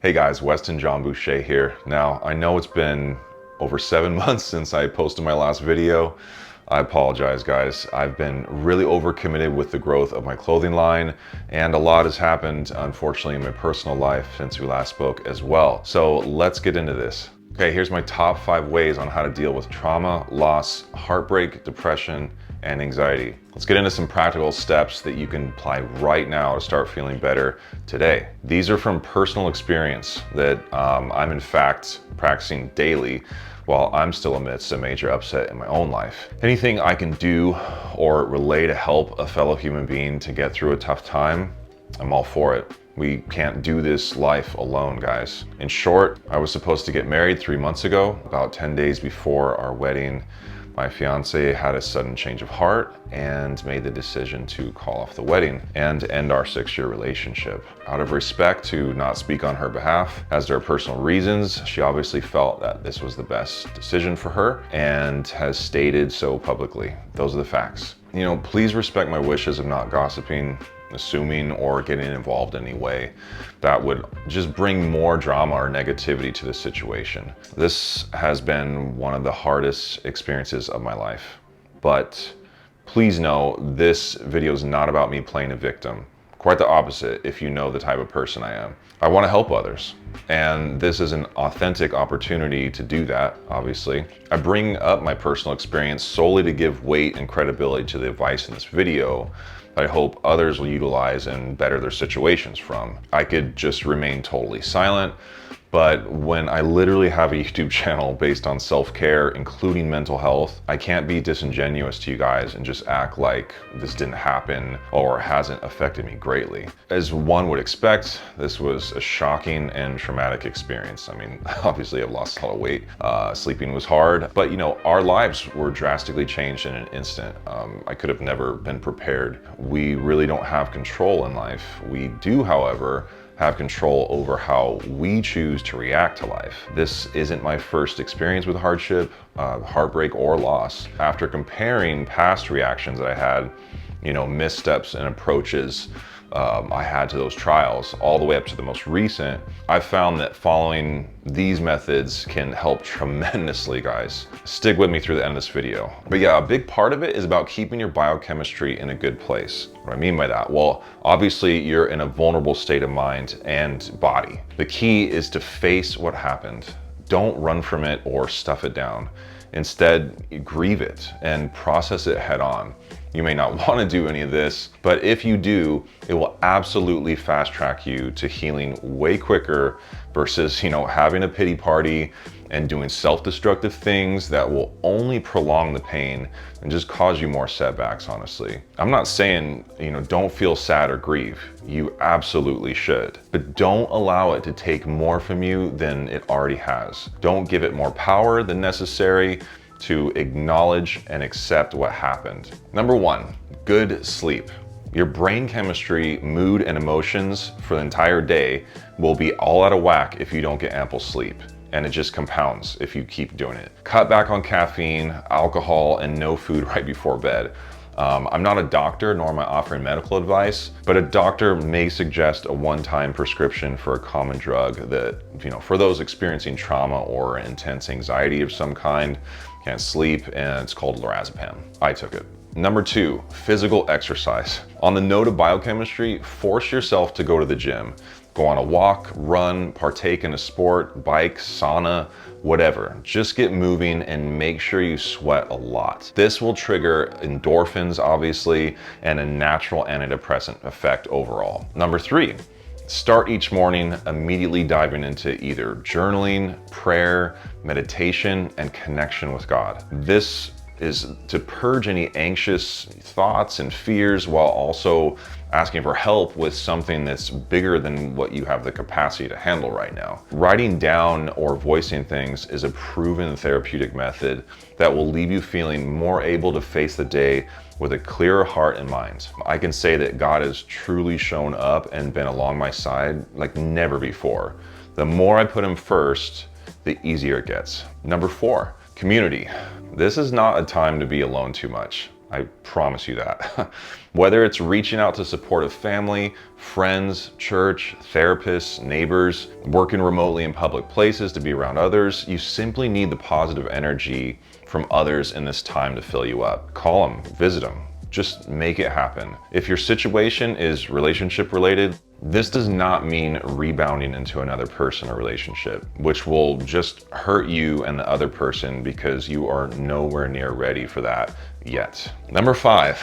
Hey guys, Weston Boucher here. Now, I know it's been over 7 months since I posted my last video. I apologize guys. I've been really overcommitted with the growth of my clothing line, and a lot has happened unfortunately in my personal life since we last spoke as well. So let's get into this. Okay, here's my top 5 ways on how to deal with trauma, loss, heartbreak, depression, and anxiety. Let's get into some practical steps that you can apply right now to start feeling better today. These are from personal experience that I'm in fact practicing daily while I'm still amidst a major upset in my own life. Anything I can do or relay to help a fellow human being to get through a tough time, I'm all for it. We can't do this life alone, guys. In short, I was supposed to get married 3 months ago. About 10 days before our wedding, my fiance had a sudden change of heart and made the decision to call off the wedding and end our 6-year relationship. Out of respect to not speak on her behalf, as there are personal reasons, she obviously felt that this was the best decision for her and has stated so publicly. Those are the facts. You know, please respect my wishes of not gossiping, assuming, or getting involved in any way that would just bring more drama or negativity to the situation. This has been one of the hardest experiences of my life, but please know this video is not about me playing a victim. Quite the opposite if you know the type of person I am. I want to help others, and this is an authentic opportunity to do that, obviously. I bring up my personal experience solely to give weight and credibility to the advice in this video that I hope others will utilize and better their situations from. I could just remain totally silent, but when I literally have a YouTube channel based on self-care, including mental health, I can't be disingenuous to you guys and just act like this didn't happen or hasn't affected me greatly. As one would expect, this was a shocking and traumatic experience. I mean, obviously I've lost a lot of weight, sleeping was hard, but you know, our lives were drastically changed in an instant. I could have never been prepared. We really don't have control in life. We do, however, have control over how we choose to react to life. This isn't my first experience with hardship, heartbreak, or loss. After comparing past reactions that I had, you know, missteps and approaches I had to those trials, all the way up to the most recent, I found that following these methods can help tremendously, guys. Stick with me through the end of this video. But yeah, a big part of it is about keeping your biochemistry in a good place. What do I mean by that? Well, obviously you're in a vulnerable state of mind and body. The key is to face what happened. Don't run from it or stuff it down. Instead, grieve it and process it head on. You may not want to do any of this, but if you do, it will absolutely fast track you to healing way quicker versus, you know, having a pity party and doing self-destructive things that will only prolong the pain and just cause you more setbacks, honestly. I'm not saying, you know, don't feel sad or grieve. You absolutely should, but don't allow it to take more from you than it already has. Don't give it more power than necessary to acknowledge and accept what happened. Number 1, good sleep. Your brain chemistry, mood, and emotions for the entire day will be all out of whack if you don't get ample sleep. And it just compounds if you keep doing it. Cut back on caffeine, alcohol, and no food right before bed. I'm not a doctor, nor am I offering medical advice, but a doctor may suggest a one-time prescription for a common drug that, you know, for those experiencing trauma or intense anxiety of some kind, can't sleep, and it's called lorazepam. I took it. Number 2, physical exercise. On the note of biochemistry, force yourself to go to the gym. Go on a walk, run, partake in a sport, bike, sauna, whatever. Just get moving and make sure you sweat a lot. This will trigger endorphins, obviously, and a natural antidepressant effect overall. Number 3, start each morning immediately diving into either journaling, prayer, meditation, and connection with God. This is to purge any anxious thoughts and fears while also asking for help with something that's bigger than what you have the capacity to handle right now. Writing down or voicing things is a proven therapeutic method that will leave you feeling more able to face the day with a clearer heart and mind. I can say that God has truly shown up and been along my side like never before. The more I put him first, the easier it gets. Number 4, community. This is not a time to be alone too much. I promise you that. Whether it's reaching out to support a family, friends, church, therapists, neighbors, working remotely in public places to be around others, you simply need the positive energy from others in this time to fill you up. Call them, visit them, just make it happen. If your situation is relationship related, this does not mean rebounding into another person or relationship, which will just hurt you and the other person because you are nowhere near ready for that yet. Number 5,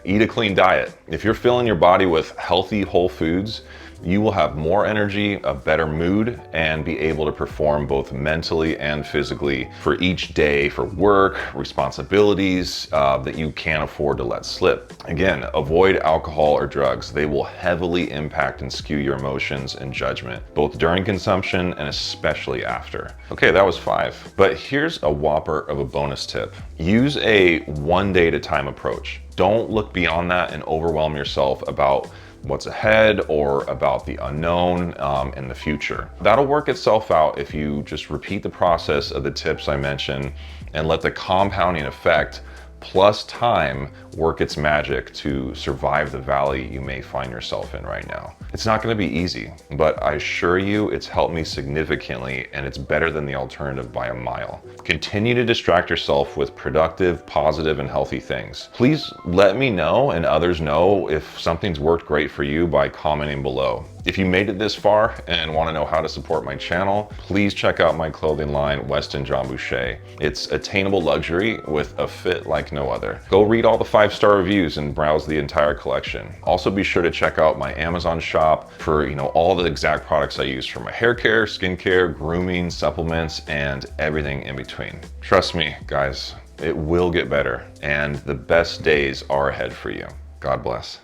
eat a clean diet. If you're filling your body with healthy whole foods, you will have more energy, a better mood, and be able to perform both mentally and physically for each day, for work, responsibilities that you can't afford to let slip. Again, avoid alcohol or drugs. They will heavily impact and skew your emotions and judgment, both during consumption and especially after. Okay, that was 5, but here's a whopper of a bonus tip. Use a one day at a time approach. Don't look beyond that and overwhelm yourself about what's ahead or about the unknown in the future. That'll work itself out if you just repeat the process of the tips I mentioned and let the compounding effect plus time work its magic to survive the valley you may find yourself in right now. It's not going to be easy, but I assure you it's helped me significantly, and it's better than the alternative by a mile. Continue to distract yourself with productive, positive, and healthy things. Please let me know and others know if something's worked great for you by commenting below. If you made it this far and want to know how to support my channel, please check out my clothing line, Weston Bouchér. It's attainable luxury with a fit like no other. Go read all the 5-star reviews and browse the entire collection. Also be sure to check out my Amazon shop for all the exact products I use for my hair care, skincare, grooming, supplements, and everything in between. Trust me, guys, it will get better, and the best days are ahead for you. God bless.